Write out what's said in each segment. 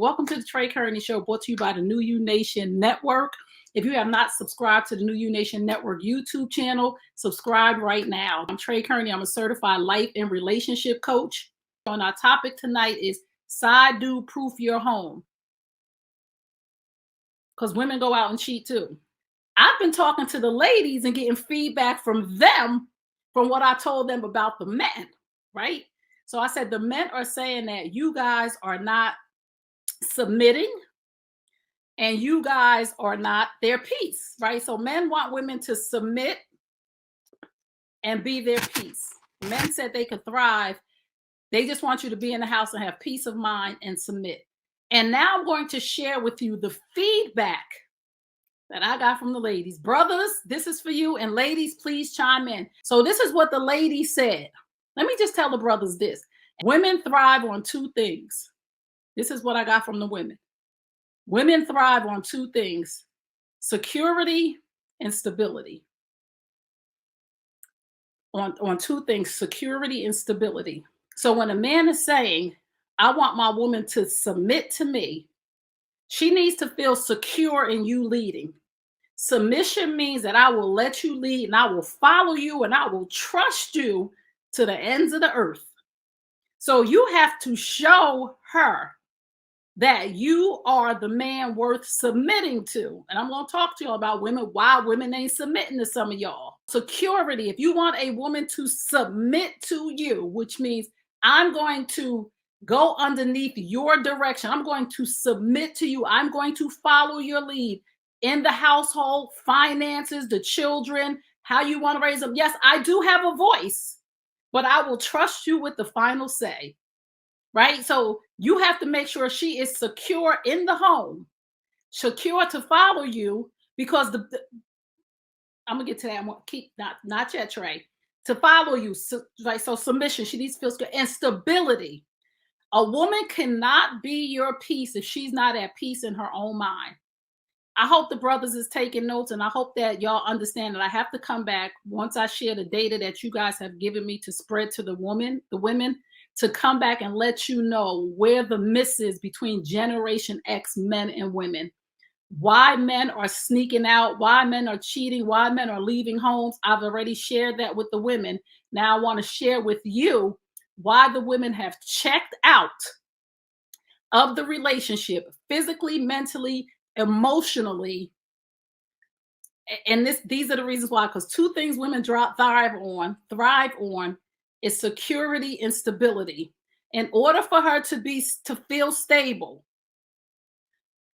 Welcome to the Trey Kearney Show, brought to you by the New You Nation Network. If you have not subscribed to the New You Nation Network YouTube channel, subscribe right now. I'm Trey Kearney. I'm a certified life and relationship coach. On our topic tonight is side dude proof your home. Because women go out and cheat too. I've been talking to the ladies and getting feedback from them from what I told them about the men, right? So I said the men are saying that you guys are not submitting and you guys are not their piece, right? So men want women to submit and be their piece. Men said they could thrive. They just want you to be in the house and have peace of mind and submit. And now I'm going to share with you the feedback that I got from the ladies. Brothers, this is for you. And ladies, please chime in. So this is what the ladies said. Let me just tell the brothers this. Women thrive on two things. This is what I got from the women. Women thrive on two things: security and stability. On two things, security and stability. So when a man is saying, I want my woman to submit to me, she needs to feel secure in you leading. Submission means that I will let you lead and I will follow you and I will trust you to the ends of the earth. So you have to show her that you are the man worth submitting to. And I'm going to talk to you about women, why women ain't submitting to some of y'all. Security. If you want a woman to submit to you, which means I'm going to go underneath your direction. I'm going to submit to you. I'm going to follow your lead in the household, finances, the children, how you want to raise them. Yes, I do have a voice, but I will trust you with the final say. Right? So you have to make sure she is secure in the home, secure to follow you, because I'm gonna get to that. I'm gonna keep not yet, Trey. To follow you, so submission. She needs to feel secure and stability. A woman cannot be your piece if she's not at peace in her own mind. I hope the brothers is taking notes, and I hope that y'all understand that I have to come back once I share the data that you guys have given me to spread to the women, to come back and let you know where the miss is between Generation X men and women. Why men are sneaking out, why men are cheating, why men are leaving homes. I've already shared that with the women. Now I want to share with you why the women have checked out of the relationship physically, mentally, emotionally. And these are the reasons why, because two things women thrive on is security and stability. In order for her to feel stable,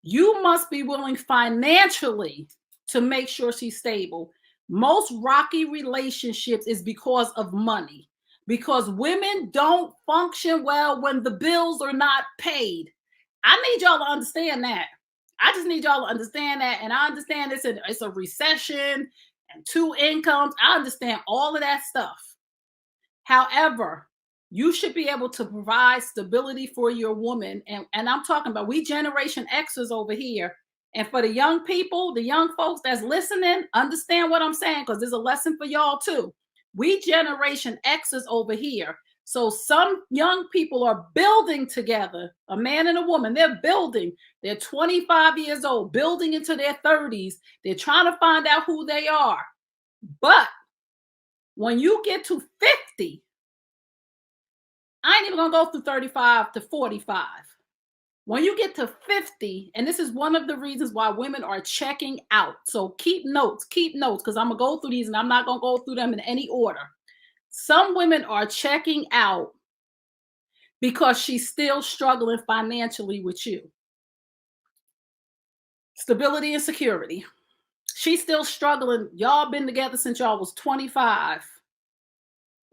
you must be willing financially to make sure she's stable. Most rocky relationships is because of money, because women don't function well when the bills are not paid. I need y'all to understand that. I just need y'all to understand that. And I understand it's a recession and two incomes. I understand all of that stuff. However, you should be able to provide stability for your woman. And I'm talking about we Generation Xers over here. And for the young people, the young folks that's listening, understand what I'm saying, because there's a lesson for y'all too. We Generation Xers over here. So some young people are building together, a man and a woman. They're building. They're 25 years old, building into their 30s. They're trying to find out who they are. But when you get to 50, I ain't even going to go through 35 to 45. When you get to 50, and this is one of the reasons why women are checking out. So keep notes, because I'm going to go through these and I'm not going to go through them in any order. Some women are checking out because she's still struggling financially with you. Stability and security. She's still struggling. Y'all been together since y'all was 25.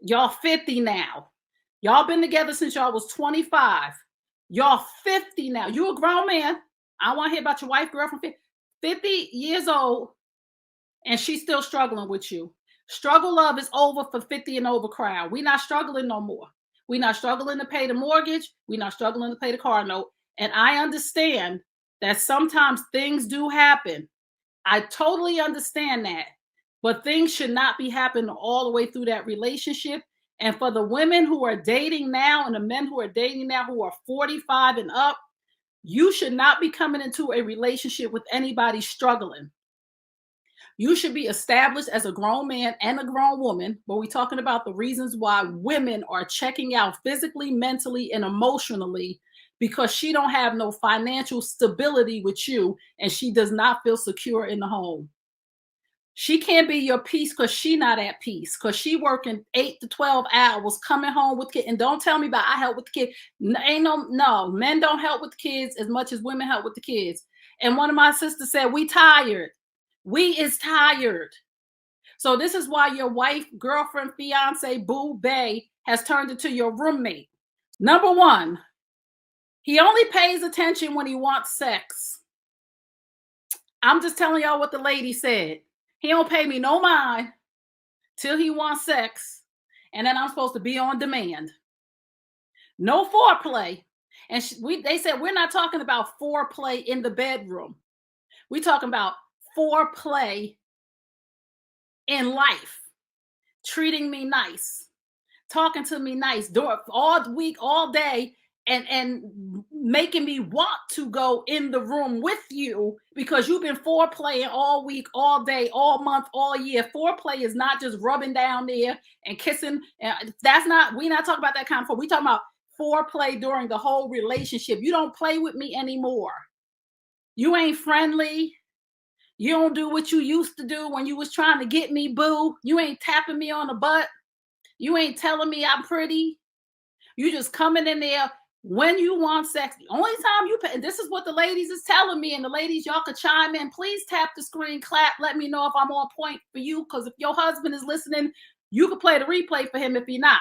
Y'all 50 now. Y'all been together since y'all was 25. Y'all 50 now. You a grown man. I don't want to hear about your wife, girlfriend. 50 years old, and she's still struggling with you. Struggle love is over for 50 and over crowd. We're not struggling no more. We're not struggling to pay the mortgage. We're not struggling to pay the car note. And I understand that sometimes things do happen. I totally understand that. But things should not be happening all the way through that relationship. And for the women who are dating now and the men who are dating now who are 45 and up, You should not be coming into a relationship with anybody struggling. You should be established as a grown man and a grown woman, but we're talking about the reasons why women are checking out physically, mentally, and emotionally because she don't have no financial stability with you and she does not feel secure in the home. She can't be your peace because she not at peace because she working 8 to 12 hours coming home with kids. And don't tell me about I help with the kid. Ain't no, men don't help with the kids as much as women help with the kids. And one of my sisters said, we tired. We is tired. So this is why your wife, girlfriend, fiance, boo, bae has turned into your roommate. Number one, he only pays attention when he wants sex. I'm just telling y'all what the lady said. He don't pay me no mind till he wants sex, and then I'm supposed to be on demand. No foreplay. And they said we're not talking about foreplay in the bedroom. We're talking about foreplay in life, treating me nice, talking to me nice, all week, all day, and making me want to go in the room with you because you've been foreplaying all week, all day, all month, all year. Foreplay is not just rubbing down there and kissing. We're not talking about that kind of. We talking about foreplay during the whole relationship. You don't play with me anymore. You ain't friendly. You don't do what you used to do when you was trying to get me, boo. You ain't tapping me on the butt. You ain't telling me I'm pretty. You just coming in there when you want sex. The only time you pay, and this is what the ladies is telling me, and the ladies, y'all could chime in. Please tap the screen, clap, let me know if I'm on point for you, because if your husband is listening, you could play the replay for him if he's not.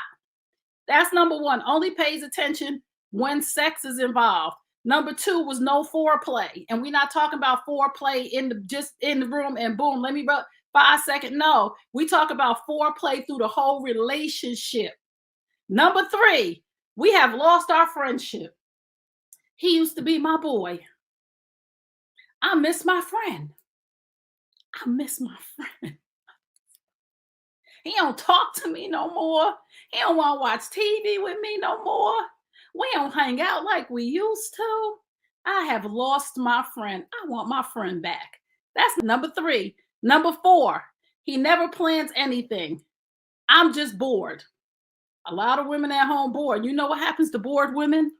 That's number one. Only pays attention when sex is involved. Number two was no foreplay. And we're not talking about foreplay just in the room and boom, let me rub 5 seconds. No, we talk about foreplay through the whole relationship. Number three, we have lost our friendship. He used to be my boy. I miss my friend. I miss my friend. He don't talk to me no more. He don't want to watch TV with me no more. We don't hang out like we used to. I have lost my friend. I want my friend back. That's number three. Number four, he never plans anything. I'm just bored. A lot of women at home bored. You know what happens to bored women?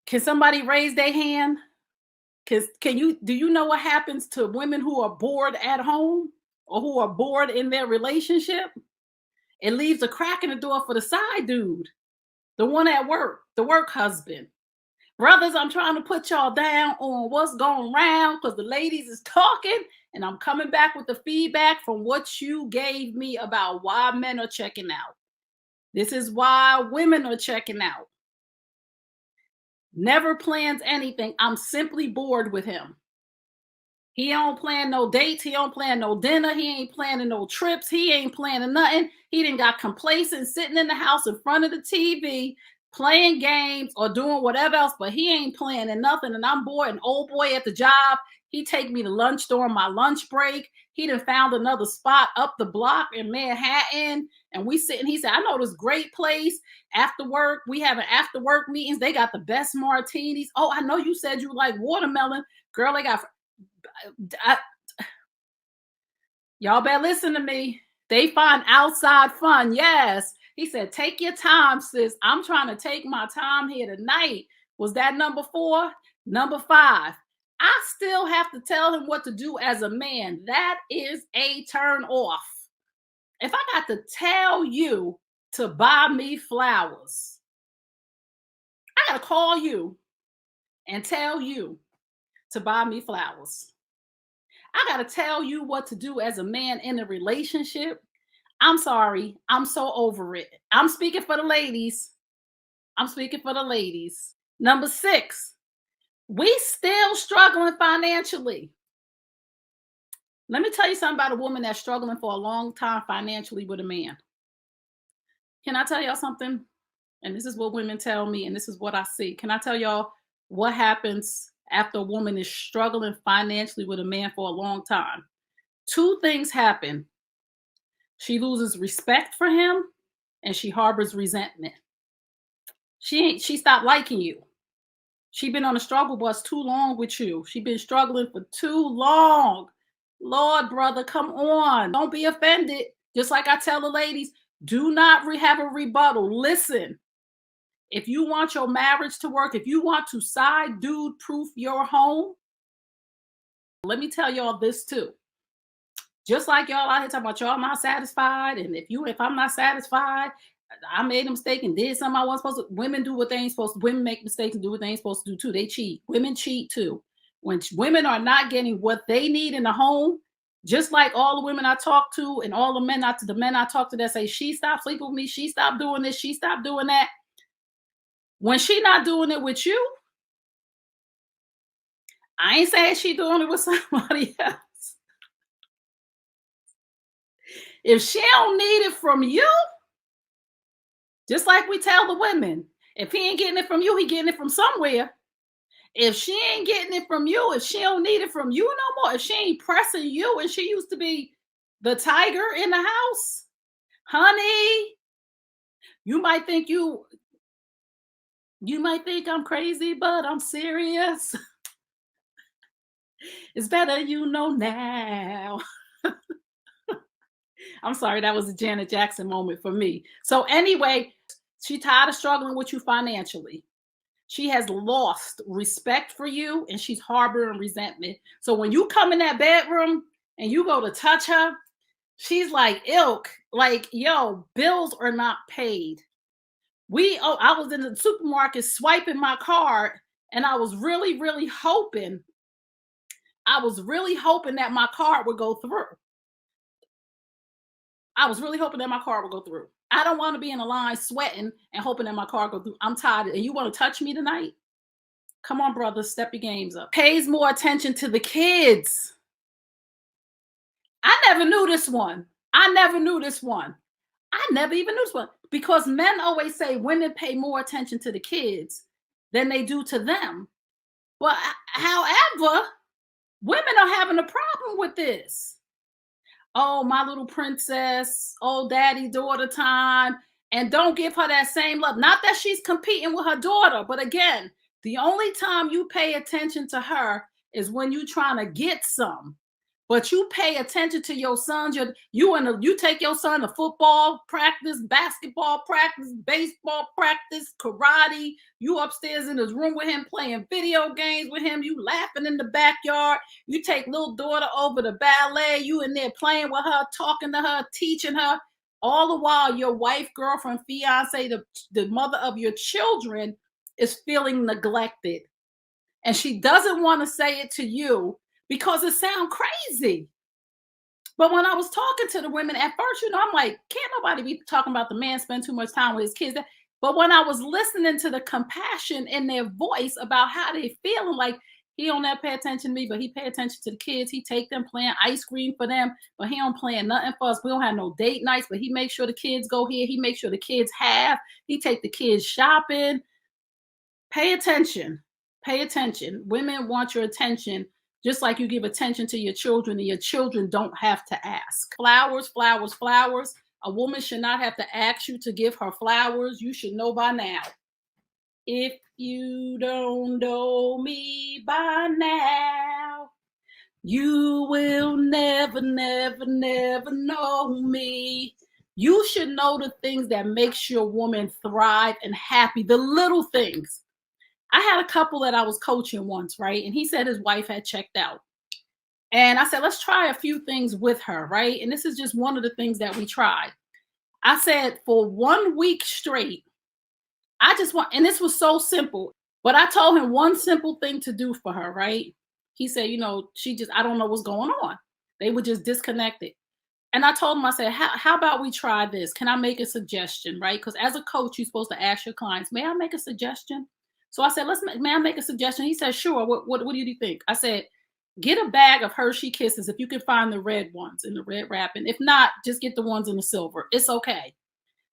Can somebody raise their hand? Do you know what happens to women who are bored at home or who are bored in their relationship? It leaves a crack in the door for the side dude, the one at work, the work husband. Brothers, I'm trying to put y'all down on what's going around because the ladies is talking, and I'm coming back with the feedback from what you gave me about why men are checking out. This is why women are checking out. Never plans anything. I'm simply bored with him. He don't plan no dates. He don't plan no dinner. He ain't planning no trips. He ain't planning nothing. He done got complacent sitting in the house in front of the TV, playing games or doing whatever else, but he ain't planning nothing. And I'm bored. An old boy at the job, he take me to lunch during my lunch break. He done found another spot up the block in Manhattan. And we sitting, he said, I know this great place after work. We having after work meetings. They got the best martinis. Oh, I know you said you like watermelon. Girl, they got... y'all better listen to me. They find outside fun. Yes. He said, take your time, sis. I'm trying to take my time here tonight. Was that number four? Number five, I still have to tell him what to do as a man. That is a turn off. If I got to tell you to buy me flowers, I got to call you and tell you to buy me flowers. I got to tell you what to do as a man in a relationship. I'm sorry. I'm so over it. I'm speaking for the ladies. I'm speaking for the ladies. Number six, we still struggling financially. Let me tell you something about a woman that's struggling for a long time financially with a man. Can I tell y'all something? And this is what women tell me, and this is what I see. Can I tell y'all what happens after a woman is struggling financially with a man for a long time? Two things happen. She loses respect for him and she harbors resentment. She stopped liking you. She been on the struggle bus too long with you. She been struggling for too long. Lord, brother, come on. Don't be offended. Just like I tell the ladies, do not have a rebuttal. Listen, if you want your marriage to work, if you want to side dude proof your home, let me tell y'all this too. Just like y'all out here talking about y'all not satisfied, and if I'm not satisfied, I made a mistake and did something I wasn't supposed to. Women do what they ain't supposed to. Women make mistakes and do what they ain't supposed to do too. They cheat. Women cheat too. When women are not getting what they need in the home, just like all the women I talk to and all the men I talk to that say she stopped sleeping with me, she stopped doing this, she stopped doing that. When she not doing it with you, I ain't saying she doing it with somebody else. If she don't need it from you, just like we tell the women, if he ain't getting it from you, he getting it from somewhere. If she ain't getting it from you, if she don't need it from you no more, if she ain't pressing you and she used to be the tiger in the house, honey, you might think I'm crazy, but I'm serious. It's better you know now. I'm sorry, that was a Janet Jackson moment for me. So anyway, she tired of struggling with you financially. She has lost respect for you and she's harboring resentment. So when you come in that bedroom and you go to touch her, she's like, ilk, like, yo, bills are not paid. I was in the supermarket swiping my card and I was really, really hoping that my card would go through. I don't want to be in a line sweating and hoping that my car go through. I'm tired. And you want to touch me tonight? Come on, brother, step your games up. Pays more attention to the kids. I never knew this one. Because men always say women pay more attention to the kids than they do to them. Well, however, women are having a problem with this. Oh, my little princess, oh, daddy, daughter time, and don't give her that same love. Not that she's competing with her daughter, but again, the only time you pay attention to her is when you're trying to get some. But you pay attention to your sons. You take your son to football practice, basketball practice, baseball practice, karate. You upstairs in his room with him playing video games with him. You laughing in the backyard. You take little daughter over to ballet. You in there playing with her, talking to her, teaching her. All the while, your wife, girlfriend, fiance, the mother of your children is feeling neglected. And she doesn't want to say it to you because it sounds crazy. But when I was talking to the women at first, I'm like, can't nobody be talking about the man spend too much time with his kids. But when I was listening to the compassion in their voice about how they feeling, like he don't ever pay attention to me, but he pay attention to the kids. He take them playing ice cream for them, but he don't plan nothing for us. We don't have no date nights, but he makes sure the kids go here. He makes sure the kids have. He take the kids shopping. Pay attention. Pay attention. Women want your attention just like you give attention to your children, and your children don't have to ask. Flowers, flowers, flowers. A woman should not have to ask you to give her flowers. You should know by now. If you don't know me by now, you will never, never, never know me. You should know the things that makes your woman thrive and happy, the little things. I had a couple that I was coaching once, right? And he said his wife had checked out. And I said, let's try a few things with her, right? And this is just one of the things that we tried. I said, for 1 week straight, and this was so simple, but I told him one simple thing to do for her, right? He said, I don't know what's going on. They were just disconnected. And I told him, I said, how about we try this? Can I make a suggestion, right? Because as a coach, you're supposed to ask your clients, may I make a suggestion? So I said, may I make a suggestion? He said, sure. What do you think? I said, get a bag of Hershey Kisses if you can find the red ones in the red wrapping. If not, just get the ones in the silver. It's okay.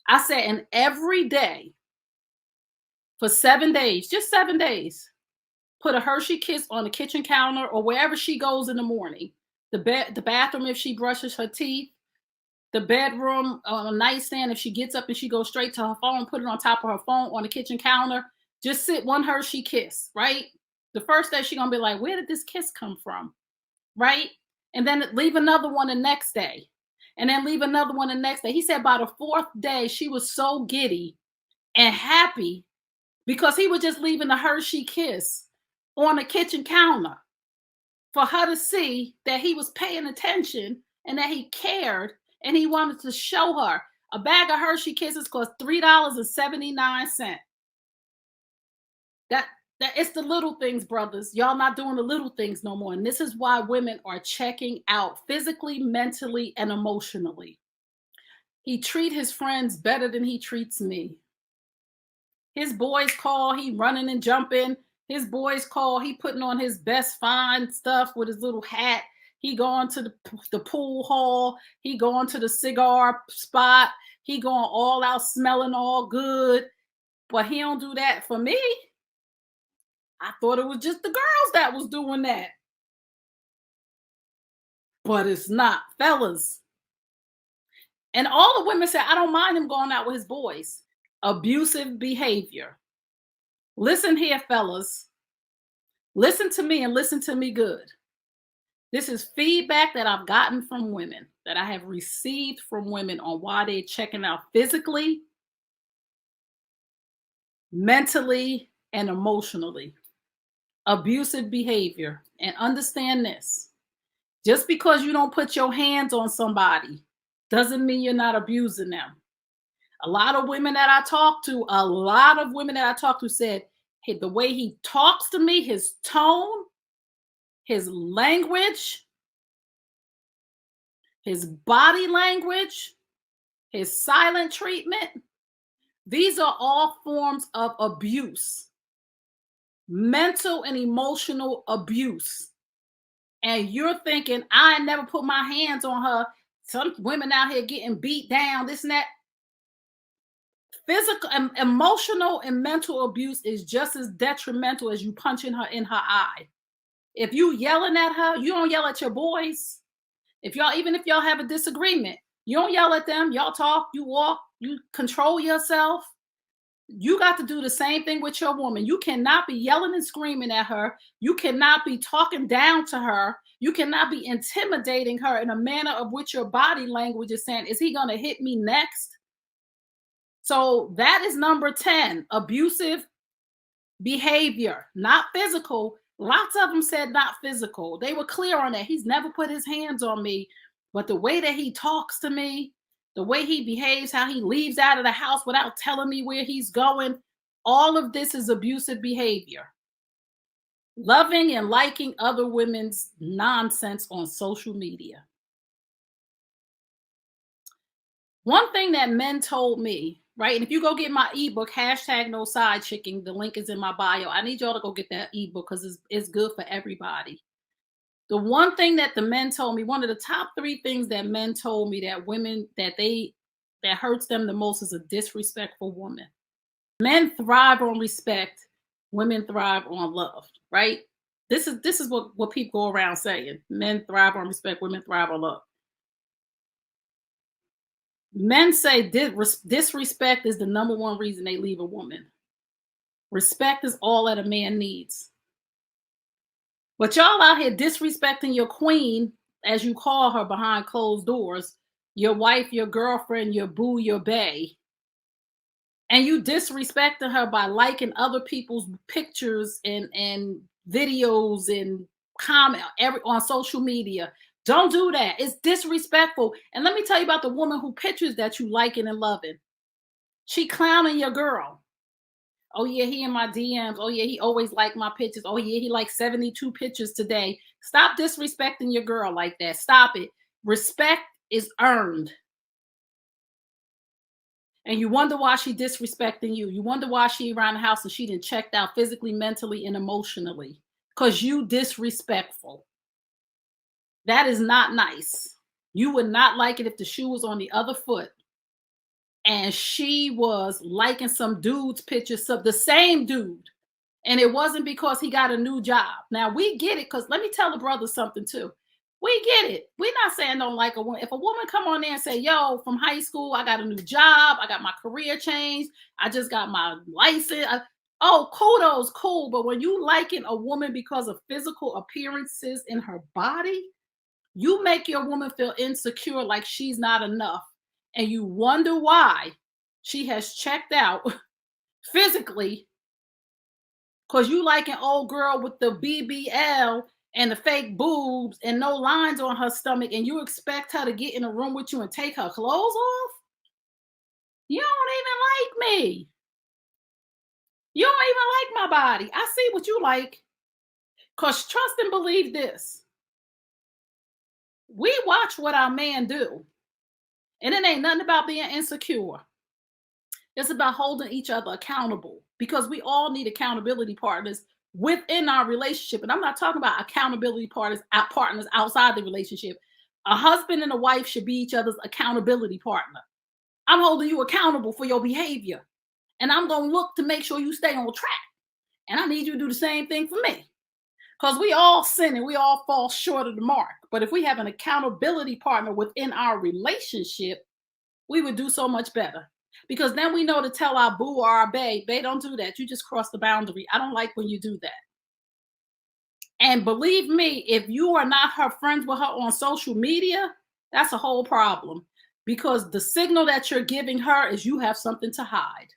I said, and every day for 7 days, just 7 days, put a Hershey Kiss on the kitchen counter or wherever she goes in the morning. The bathroom if she brushes her teeth, the bedroom on a nightstand if she gets up and she goes straight to her phone, put it on top of her phone on the kitchen counter. Just sit one Hershey kiss, right? The first day she gonna be like, where did this kiss come from? Right? And then leave another one the next day. And then leave another one the next day. He said by the fourth day, she was so giddy and happy because he was just leaving a Hershey kiss on the kitchen counter for her to see that he was paying attention and that he cared and he wanted to show her. A bag of Hershey Kisses cost $3.79. That that it's the little things, brothers. Y'all not doing the little things no more. And this is why women are checking out physically, mentally, and emotionally. He treat his friends better than he treats me. His boys call, he running and jumping. His boys call, he putting on his best fine stuff with his little hat. He going to the pool hall. He going to the cigar spot. He going all out smelling all good. But he don't do that for me. I thought it was just the girls that was doing that. But it's not, fellas. And all the women said, I don't mind him going out with his boys. Abusive behavior. Listen here, fellas. Listen to me and listen to me good. This is feedback that I've gotten from women, that I have received from women on why they're checking out physically, mentally, and emotionally. Abusive behavior. And understand this. Just because you don't put your hands on somebody doesn't mean you're not abusing them. A lot of women that I talk to, said, hey, the way he talks to me, his tone, his language, his body language, his silent treatment, these are all forms of abuse, mental and emotional abuse. And you're thinking, I never put my hands on her. Some women out here getting beat down, this and that. Physical, emotional, and mental abuse is just as detrimental as you punching her in her eye. If you yelling at her, you don't yell at your boys. Even if y'all have a disagreement, you don't yell at them. Y'all talk, you walk, you control yourself. You got to do the same thing with your woman. You cannot be yelling and screaming at her. You cannot be talking down to her. You cannot be intimidating her in a manner of which your body language is saying, is he going to hit me next? So that is number 10, abusive behavior, not physical. Lots of them said not physical. They were clear on that. He's never put his hands on me, but the way that he talks to me, the way he behaves, how he leaves out of the house without telling me where he's going, all of this is abusive behavior. Loving and liking other women's nonsense on social media. One thing that men told me, right? And if you go get my ebook, #NoSideChicking, the link is in my bio. I need y'all to go get that ebook because it's good for everybody. The one thing that the men told me, one of the top 3 things that men told me that women, that hurts them the most is a disrespectful woman. Men thrive on respect. Women thrive on love, right? This is what people go around saying. Men thrive on respect. Women thrive on love. Men say disrespect is the number 1 reason they leave a woman. Respect is all that a man needs. But y'all out here disrespecting your queen, as you call her, behind closed doors, your wife, your girlfriend, your boo, your bae. And you disrespecting her by liking other people's pictures and videos and comment on social media. Don't do that. It's disrespectful. And let me tell you about the woman who pictures that you liking and loving. She clowning your girl. Oh yeah, he in my DMs. Oh yeah, he always liked my pictures. Oh yeah, he liked 72 pictures today. Stop disrespecting your girl like that. Stop it. Respect is earned. And you wonder why she disrespecting you. You wonder why she around the house and she didn't checked out physically, mentally, and emotionally. Because you disrespectful. That is not nice. You would not like it if the shoe was on the other foot and she was liking some dude's pictures, the same dude. And it wasn't because he got a new job. Now we get it, because let me tell the brothers something too. We get it. We're not saying don't like a woman. If a woman come on there and say, yo, from high school, I got a new job. I got my career changed. I just got my license. Oh, kudos, cool. But when you liking a woman because of physical appearances in her body, you make your woman feel insecure, like she's not enough. And you wonder why she has checked out physically because you like an old girl with the BBL and the fake boobs and no lines on her stomach, and you expect her to get in a room with you and take her clothes off? You don't even like me. You don't even like my body. I see what you like. Because trust and believe this, we watch what our man do. And it ain't nothing about being insecure. It's about holding each other accountable because we all need accountability partners within our relationship. And I'm not talking about accountability partners outside the relationship. A husband and a wife should be each other's accountability partner. I'm holding you accountable for your behavior. And I'm going to look to make sure you stay on track. And I need you to do the same thing for me. Because we all sin and we all fall short of the mark. But if we have an accountability partner within our relationship, we would do so much better. Because then we know to tell our boo or our babe, don't do that. You just crossed the boundary. I don't like when you do that. And believe me, if you are not her friends with her on social media, that's a whole problem. Because the signal that you're giving her is you have something to hide.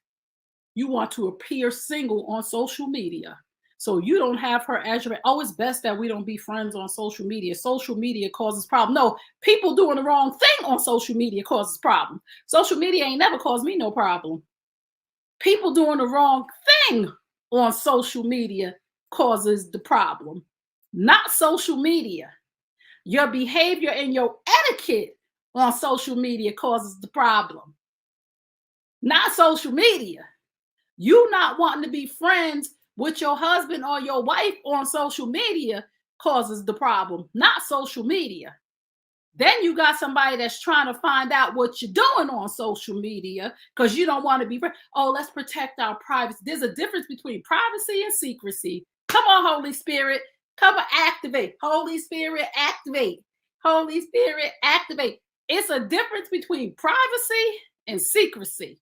You want to appear single on social media. So you don't have her as your, oh, it's best that we don't be friends on social media. Social media causes problem. No, people doing the wrong thing on social media causes problem. Social media ain't never caused me no problem. People doing the wrong thing on social media causes the problem, not social media. Your behavior and your etiquette on social media causes the problem, not social media. You not wanting to be friends with your husband or your wife on social media causes the problem, not social media. Then you got somebody that's trying to find out what you're doing on social media because you don't want to be, oh, let's protect our privacy. There's a difference between privacy and secrecy. Come on, Holy Spirit. Come on, activate. Holy Spirit, activate. Holy Spirit, activate. It's a difference between privacy and secrecy.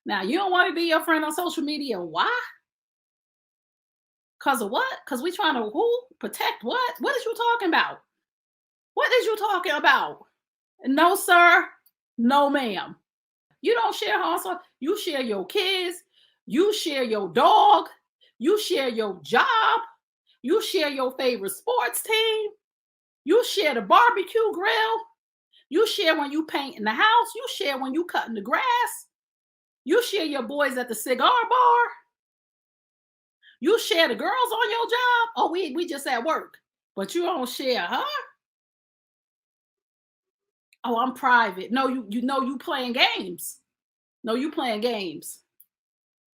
Now, you don't want to be your friend on social media. Why? Because of what? Because we trying to who? Protect what? What is you talking about? What is you talking about? No, sir. No, ma'am. You don't share also. You share your kids. You share your dog. You share your job. You share your favorite sports team. You share the barbecue grill. You share when you paint in the house. You share when you cutting the grass. You share your boys at the cigar bar. You share the girls on your job. Oh, we just at work, but you don't share her. Oh, I'm private. No, you know you playing games. No, you playing games.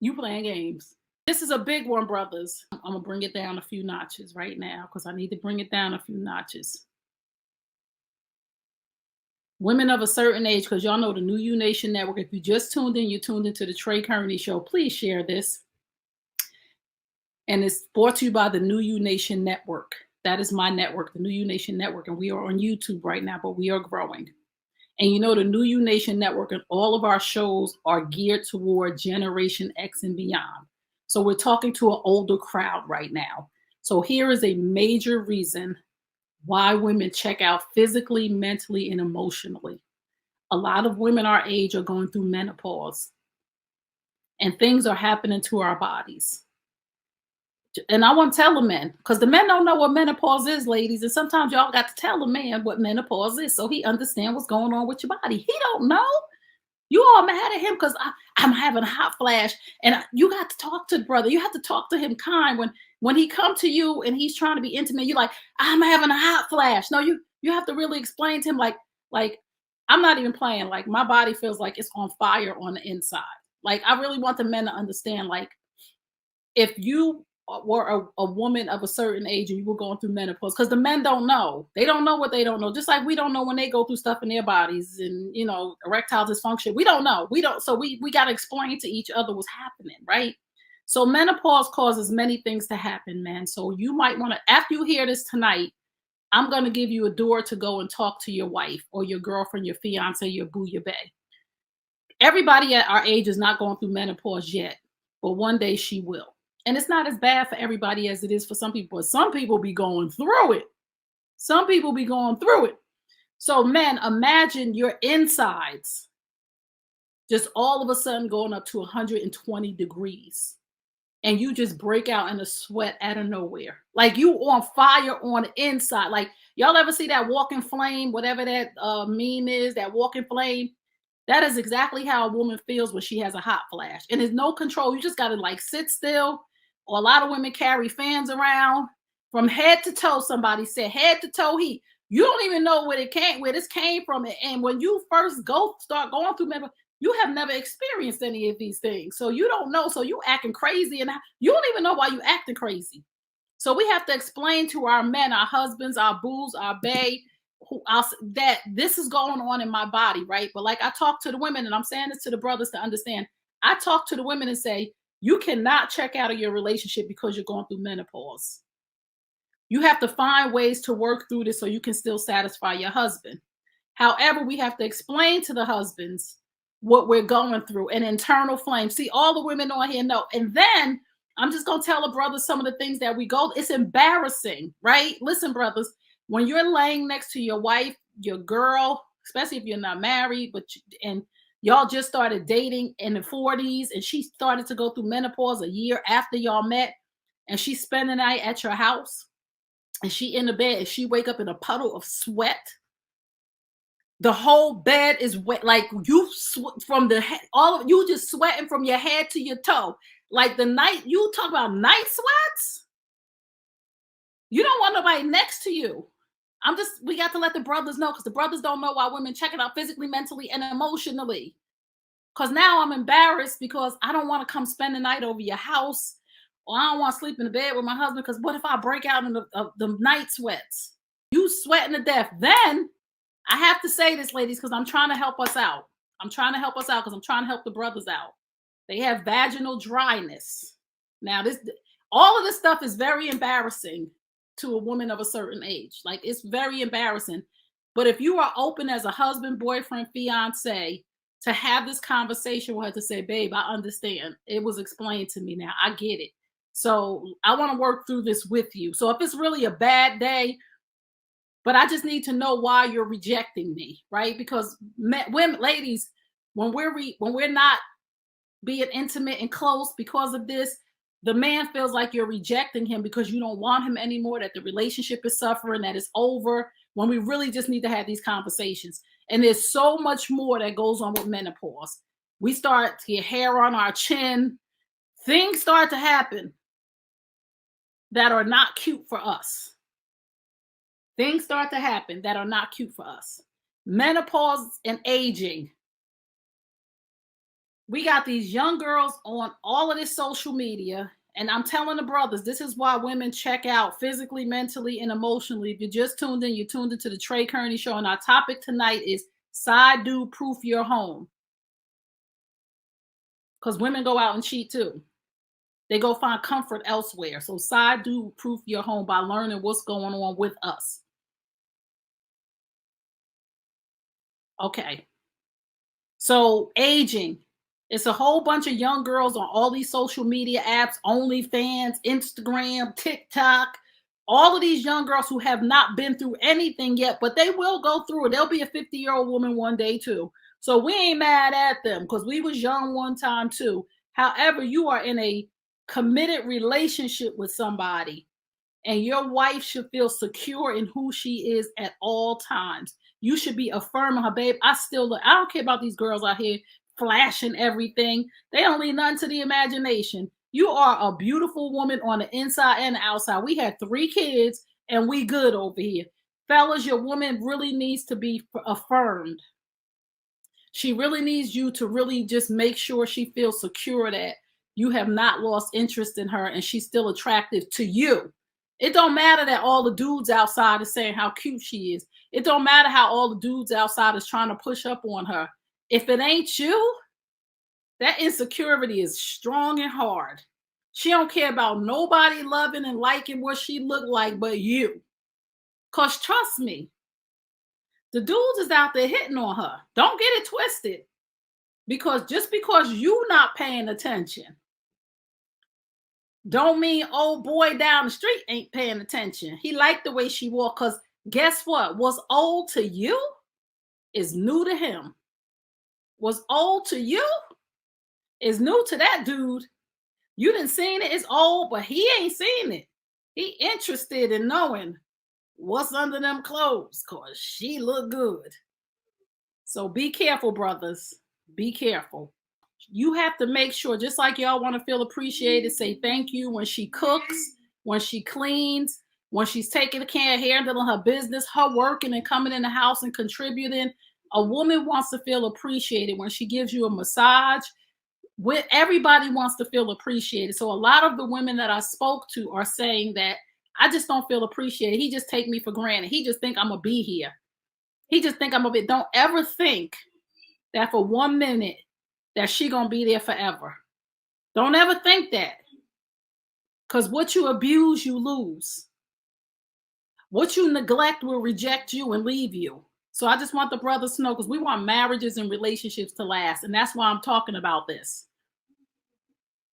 You playing games. This is a big one, brothers. I'm gonna bring it down a few notches right now because I need to bring it down a few notches. Women of a certain age, because y'all know the New You Nation Network. If you just tuned in, you tuned into the Trey Kearney Show. Please share this. And it's brought to you by the New You Nation Network. That is my network, the New You Nation Network. And we are on YouTube right now, but we are growing. And you know, the New You Nation Network and all of our shows are geared toward Generation X and beyond. So we're talking to an older crowd right now. So here is a major reason why women check out physically, mentally, and emotionally. A lot of women our age are going through menopause and things are happening to our bodies. And I want to tell the men, because the men don't know what menopause is, ladies. And sometimes y'all got to tell the man what menopause is so he understand what's going on with your body. He don't know. You all mad at him because I'm having a hot flash. And you got to talk to the brother. You have to talk to him kind. When he come to you and he's trying to be intimate, you're like, I'm having a hot flash. No, you have to really explain to him like I'm not even playing. Like my body feels like it's on fire on the inside. Like I really want the men to understand, like if you were a woman of a certain age and you were going through menopause, because the men don't know. They don't know what they don't know. Just like we don't know when they go through stuff in their bodies and, you know, erectile dysfunction. We don't know. So we got to explain to each other what's happening, right? So menopause causes many things to happen, man. So you might want to, after you hear this tonight, I'm going to give you a door to go and talk to your wife or your girlfriend, your fiance, your boo, your bae. Everybody at our age is not going through menopause yet. but one day she will. And it's not as bad for everybody as it is for some people. But some people be going through it. Some people be going through it. So, men, imagine your insides just all of a sudden going up to 120 degrees. And you just break out in a sweat out of nowhere. Like you on fire on the inside. Like y'all ever see that walking flame, whatever that meme is, that walking flame? That is exactly how a woman feels when she has a hot flash. And there's no control. You just got to like sit still. Or a lot of women carry fans around from head to toe. Somebody said head to toe heat. You don't even know where this came from. And when you first start going through, remember, you have never experienced any of these things. So you don't know. So you acting crazy and you don't even know why you acting crazy. So we have to explain to our men, our husbands, our boos, our bae, that this is going on in my body, right? But like I talk to the women, and I'm saying this to the brothers to understand, I talk to the women and say, you cannot check out of your relationship because you're going through menopause. You have to find ways to work through this so you can still satisfy your husband. However, we have to explain to the husbands what we're going through, an internal flame. See, all the women on here know. And then I'm just going to tell the brothers some of the things that we go. It's embarrassing, right? Listen, brothers, when you're laying next to your wife, your girl, especially if you're not married, and y'all just started dating in the 40s, and she started to go through menopause a year after y'all met, and she spent the night at your house, and she in the bed, and she wake up in a puddle of sweat. The whole bed is wet, like you from the head, all of you just sweating from your head to your toe. Like the night, you talk about night sweats. You don't want nobody next to you. We got to let the brothers know, because the brothers don't know why women check it out physically, mentally, and emotionally. Because now I'm embarrassed because I don't want to come spend the night over your house, or I don't want to sleep in the bed with my husband, because what if I break out in the night sweats? You sweating to death. Then I have to say this, ladies, because I'm trying to help us out. I'm trying to help us out because I'm trying to help the brothers out. They have vaginal dryness. Now, all of this stuff is very embarrassing to a woman of a certain age. Like, it's very embarrassing. But if you are open as a husband, boyfriend, fiance, to have this conversation with her, to say, babe, I understand. It was explained to me now. I get it. So I want to work through this with you. So if it's really a bad day, but I just need to know why you're rejecting me, right? Because women, ladies, when we're not being intimate and close because of this, the man feels like you're rejecting him because you don't want him anymore, that the relationship is suffering, that it's over, when we really just need to have these conversations. And there's so much more that goes on with menopause. We start to get hair on our chin. Things start to happen that are not cute for us. Things start to happen that are not cute for us. Menopause and aging. We got these young girls on all of this social media, and I'm telling the brothers, this is why women check out physically, mentally, and emotionally. If you just tuned in, you tuned into the Trey Kearney Show, and our topic tonight is side dude proof your home. Because women go out and cheat too. They go find comfort elsewhere. So side dude proof your home by learning what's going on with us. Okay. So aging. It's a whole bunch of young girls on all these social media apps, OnlyFans, Instagram, TikTok, all of these young girls who have not been through anything yet, but they will go through it. They'll be a 50-year-old woman one day too. So we ain't mad at them because we was young one time too. However, you are in a committed relationship with somebody, and your wife should feel secure in who she is at all times. You should be affirming her, babe. I don't care about these girls out here flashing everything. They don't leave nothing to the imagination. You are a beautiful woman on the inside and the outside. We had 3 kids and we good over here. Fellas, your woman really needs to be affirmed. She really needs you to really just make sure she feels secure that you have not lost interest in her and she's still attractive to you. It don't matter that all the dudes outside is saying how cute she is. It don't matter how all the dudes outside is trying to push up on her. If it ain't you, that insecurity is strong and hard. She don't care about nobody loving and liking what she look like but you. Because trust me, the dudes is out there hitting on her. Don't get it twisted. Because just because you not paying attention Don't mean old boy down the street ain't paying attention. He liked the way she walked because guess what? What's old to you is new to him. What's old to you is new to that dude. You didn't seen it, it's old, but he ain't seen it. He interested in knowing what's under them clothes because she look good. So be careful, brothers. Be careful. You have to make sure, just like y'all want to feel appreciated, say thank you when she cooks, when she cleans, when she's taking care of handling her business, her working and coming in the house and contributing. A woman wants to feel appreciated when she gives you a massage. Everybody wants to feel appreciated. So a lot of the women that I spoke to are saying that I just don't feel appreciated. He just take me for granted. He just think I'm gonna be here. He just think I'm gonna be. Don't ever think that for 1 minute that she gonna be there forever. Don't ever think that. Because what you abuse, you lose. What you neglect will reject you and leave you. So I just want the brothers to know, because we want marriages and relationships to last. And that's why I'm talking about this.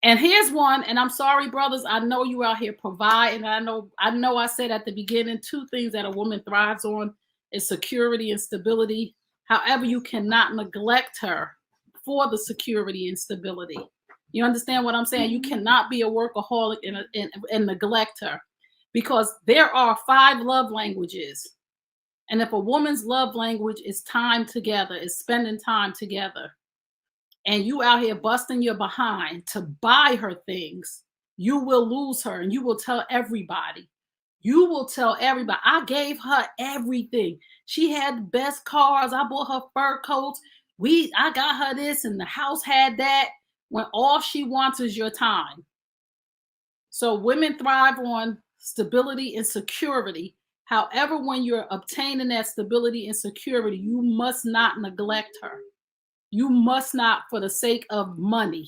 And here's one, and I'm sorry, brothers, I know you out here providing. I know I said at the beginning, two things that a woman thrives on is security and stability. However, you cannot neglect her for the security and stability. You understand what I'm saying? You cannot be a workaholic and neglect her, because there are 5 love languages. And if a woman's love language is time together, is spending time together, and you out here busting your behind to buy her things, you will lose her and you will tell everybody. You will tell everybody, I gave her everything. She had the best cars. I bought her fur coats. I got her this and the house had that, when all she wants is your time. So women thrive on stability and security. However, when you're obtaining that stability and security, you must not neglect her. You must not, for the sake of money,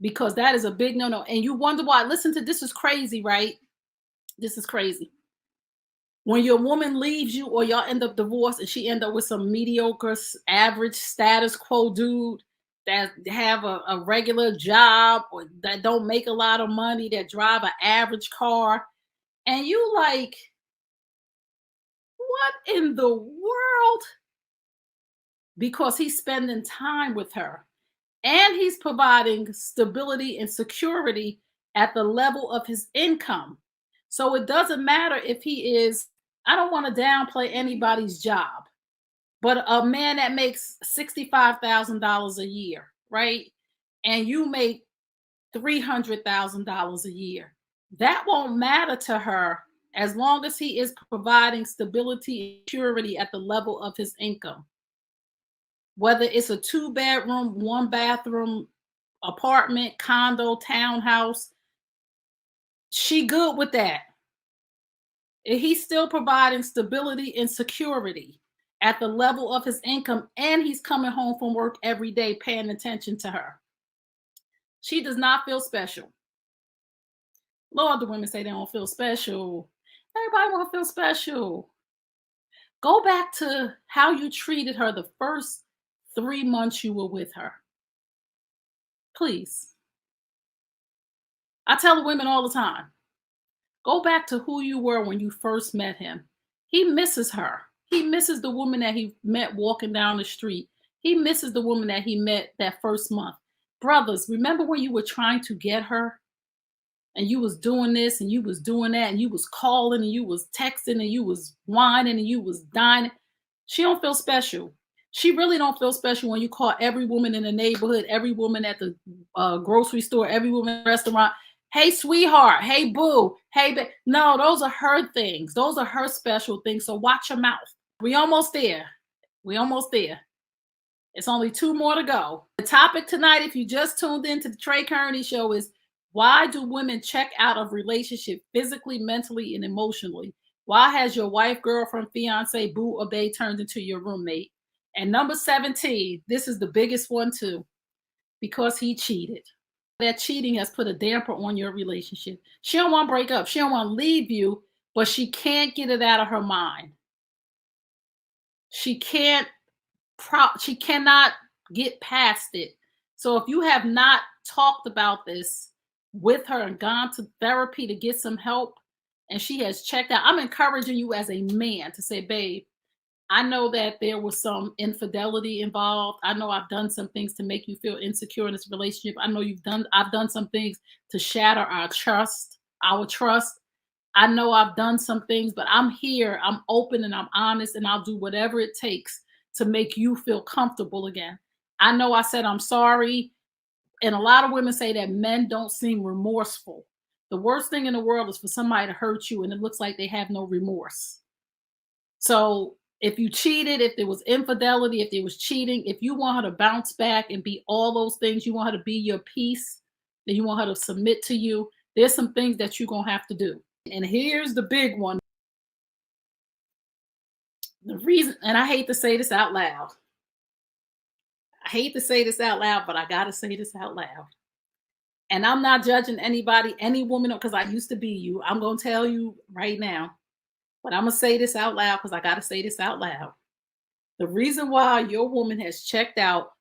because that is a big no-no. And you wonder why. Listen to this, is crazy, right? This is crazy. When your woman leaves you or y'all end up divorced and she end up with some mediocre, average, status quo dude that have a regular job or that don't make a lot of money, that drive an average car, and you like, what in the world? Because he's spending time with her. And he's providing stability and security at the level of his income. So it doesn't matter if he is, I don't want to downplay anybody's job, but a man that makes $65,000 a year, right? And you make $300,000 a year, that won't matter to her as long as he is providing stability and security at the level of his income. Whether it's a 2-bedroom, 1-bathroom apartment, condo, townhouse, she good with that. And he's still providing stability and security at the level of his income, and he's coming home from work every day paying attention to her. She does not feel special. Lord, the women say they don't feel special. Everybody want to feel special. Go back to how you treated her the first 3 months you were with her. Please. I tell the women all the time, go back to who you were when you first met him. He misses her. He misses the woman that he met walking down the street. He misses the woman that he met that first month. Brothers, remember when you were trying to get her and you was doing this and you was doing that and you was calling and you was texting and you was whining and you was dining? She don't feel special. She really don't feel special when you call every woman in the neighborhood, every woman at the grocery store, every woman in the restaurant, hey, sweetheart, hey, boo, hey, no, those are her things. Those are her special things. So watch your mouth. We almost there. We almost there. It's only 2 more to go. The topic tonight, if you just tuned into the Trey Kearney Show, is why do women check out of relationship physically, mentally, and emotionally? Why has your wife, girlfriend, fiance, boo, or bae turned into your roommate? And number 17, this is the biggest one too, because he cheated. That cheating has put a damper on your relationship. She don't want to break up. She don't want to leave you, but she can't get it out of her mind. She cannot get past it. So if you have not talked about this with her and gone to therapy to get some help, and she has checked out, I'm encouraging you as a man to say, babe, I know that there was some infidelity involved. I know I've done some things to make you feel insecure in this relationship. I know I've done some things to shatter our trust. I know I've done some things, but I'm here. I'm open and I'm honest, and I'll do whatever it takes to make you feel comfortable again. I know I said I'm sorry. And a lot of women say that men don't seem remorseful. The worst thing in the world is for somebody to hurt you and it looks like they have no remorse. So if you cheated, if there was infidelity, if there was cheating, if you want her to bounce back and be all those things, you want her to be your peace, then you want her to submit to you, there's some things that you're going to have to do. And here's the big one. The reason, and I hate to say this out loud. I hate to say this out loud, but I got to say this out loud. And I'm not judging anybody, any woman, because I used to be you. I'm going to tell you right now, but I'm going to say this out loud because I got to say this out loud. The reason why your woman has checked out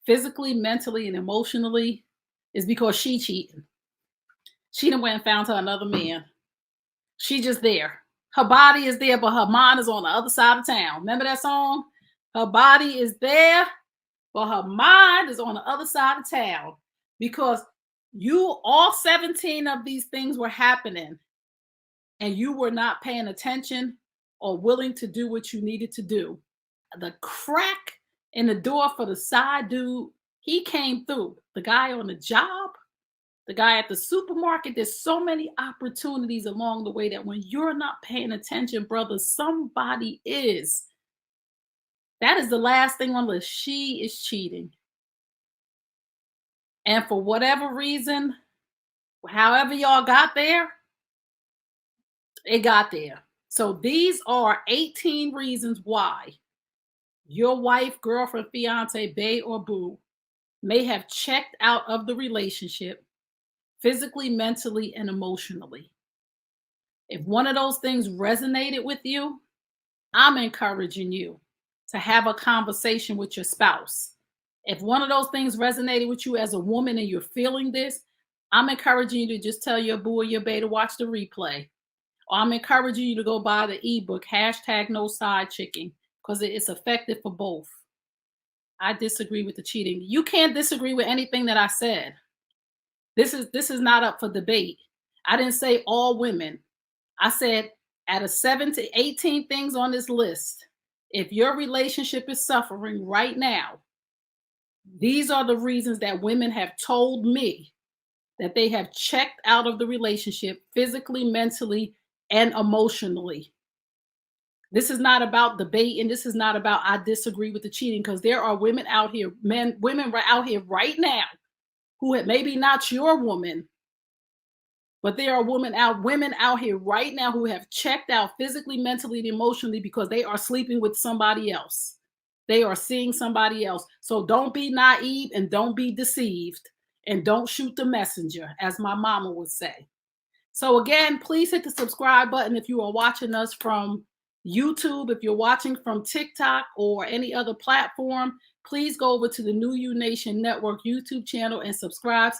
physically, mentally, and emotionally is because she cheating. She done went and found her another man. She just there. Her body is there, but her mind is on the other side of town. Remember that song? Her body is there, but her mind is on the other side of town because all 17 of these things were happening and you were not paying attention or willing to do what you needed to do. The crack in the door for the side dude, he came through. The guy on the job, the guy at the supermarket, there's so many opportunities along the way that when you're not paying attention, brother, somebody is. That is the last thing on the list. She is cheating. And for whatever reason, however y'all got there, it got there. So these are 18 reasons why your wife, girlfriend, fiance, bae, or boo may have checked out of the relationship physically, mentally, and emotionally. If one of those things resonated with you, I'm encouraging you to have a conversation with your spouse. If one of those things resonated with you as a woman and you're feeling this, I'm encouraging you to just tell your boo or your bae to watch the replay. Or I'm encouraging you to go buy the ebook, #NoSideChicking, because it's effective for both. I disagree with the cheating. You can't disagree with anything that I said. This is not up for debate. I didn't say all women. I said out of 7 to 18 things on this list, if your relationship is suffering right now, these are the reasons that women have told me that they have checked out of the relationship physically, mentally, and emotionally. This is not about debate, and this is not about I disagree with the cheating, because there are women out here, women out here right now who maybe not your woman, but there are women out here right now who have checked out physically, mentally, and emotionally because they are sleeping with somebody else. They are seeing somebody else. So don't be naive and don't be deceived and don't shoot the messenger, as my mama would say. So again, please hit the subscribe button if you are watching us from YouTube. If you're watching from TikTok or any other platform, please go over to the New You Nation Network YouTube channel and subscribe.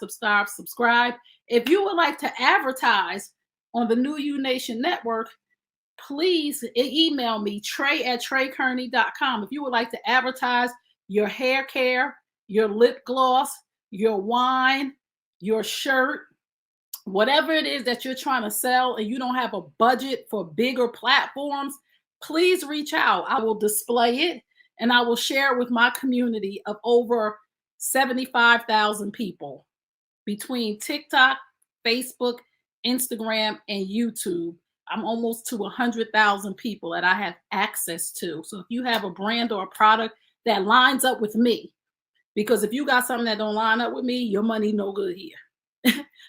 If you would like to advertise on the New You Nation Network, please email me, trey@treykearney.com. If you would like to advertise your hair care, your lip gloss, your wine, your shirt, whatever it is that you're trying to sell and you don't have a budget for bigger platforms, please reach out. I will display it and I will share it with my community of over 75,000 people between TikTok, Facebook, Instagram, and YouTube. I'm almost to 100,000 people that I have access to. So if you have a brand or a product that lines up with me, because if you got something that don't line up with me, your money no good here.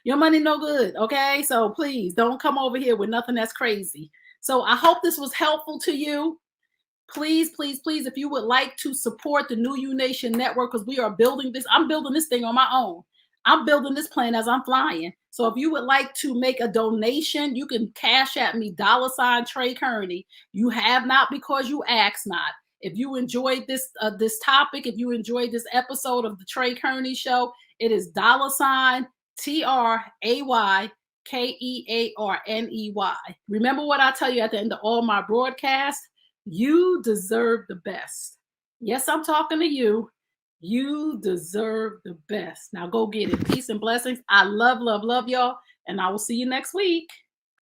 Your money no good, okay? So please don't come over here with nothing that's crazy. So I hope this was helpful to you. Please, please, please, if you would like to support the New You Nation Network, because we are building this, I'm building this thing on my own. I'm building this plane as I'm flying. So if you would like to make a donation, you can cash at me, $Trey Kearney. You have not because you ask not. If you enjoyed this topic, if you enjoyed this episode of the Trey Kearney Show, it is TRAYKEARNEY. Remember what I tell you at the end of all my broadcasts? You deserve the best. Yes, I'm talking to you. You deserve the best. Now go get it. Peace and blessings. I love, love, love y'all. And I will see you next week.